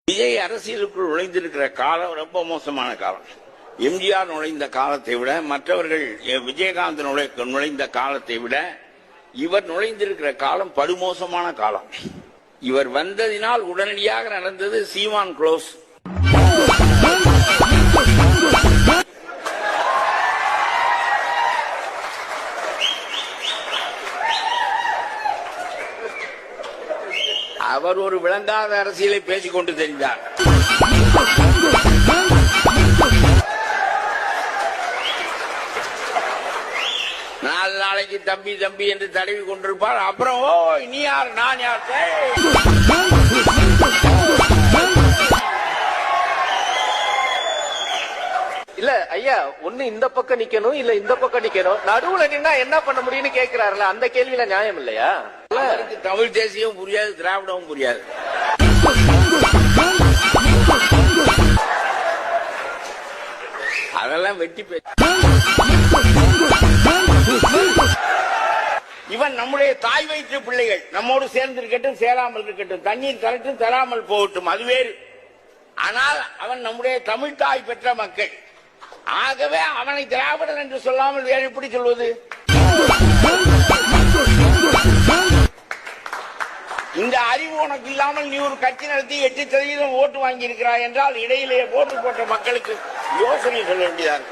விஜய் அரசியலுக்குள் நுழைந்திருக்கிற காலம் ரொம்ப மோசமான காலம். எம்ஜிஆர் நுழைந்த காலத்தை விட, மற்றவர்கள் விஜயகாந்த் நுழைந்த காலத்தை விட இவர் நுழைந்திருக்கிற காலம் படுமோசமான காலம். இவர் வந்ததினால் உடனடியாக நடந்தது சீமான் க்ளோஸ். அவர் ஒரு விளங்காத அரசியலை பேசிக் கொண்டு தெரிந்தார். நாளைக்கு தம்பி தம்பி என்று தடவி கொண்டிருப்பார். அப்புறம் ஓ நீ யார் நான் யார்? இல்ல ஐயா, ஒண்ணு இந்த பக்கம் நிக்கணும், இல்ல இந்த பக்கம் நிக்கணும், நடுவுல நின்னா என்ன பண்ண முடியும்னு கேக்குறாருல, அந்த கேள்வியில நியாயம் இல்லையா? தமிழ் தேசியம் புரியாது, திராவிடமும் புரியாது. அதெல்லாம் வெட்டி பேச்சு. இவன் நம்முடைய தாய் வயிற்று பிள்ளைகள், நம்மோடு சேர்ந்து இருக்கட்டும் சேராமல் இருக்கட்டும், தண்ணீர் தரட்டும் தராமல் போகட்டும், அது வேறு. ஆனால் அவன் நம்முடைய தமிழ் தாய் பெற்ற மக்கள். ஆகவே அவனை திராவிடன் என்று சொல்லாமல் வேறு எப்படி சொல்வது? இந்த அறிவு உனக்கு இல்லாமல் நீ ஒரு கட்சி நடத்தி 8% ஓட்டு வாங்கி இருக்கிறாய் என்றால் இடையிலேயே ஓட்டு போட்ட மக்களுக்கு யோசனை சொல்ல வேண்டியதாக.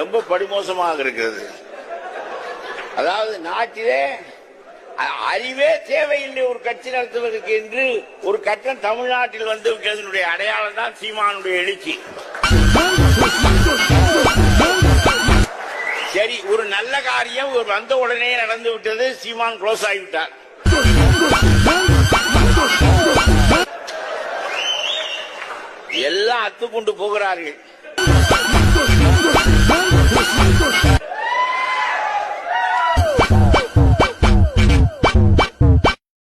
ரொம்ப படுமோசமாக இருக்கிறது. அதாவது நாட்டிலே அறிவே தேவையில்லை ஒரு கட்சி நடத்துவதற்கு என்று ஒரு கட்டம் தமிழ்நாட்டில் வந்து இதனுடைய அடையாளம் தான் சீமானுடைய எழுச்சி. சரி, ஒரு நல்ல காரியம் ஒரு வந்த உடனே நடந்து விட்டது, சீமான் க்ளோஸ் ஆகிவிட்டார். எல்லாம் அத்துக்கொண்டு போகிறார்கள்.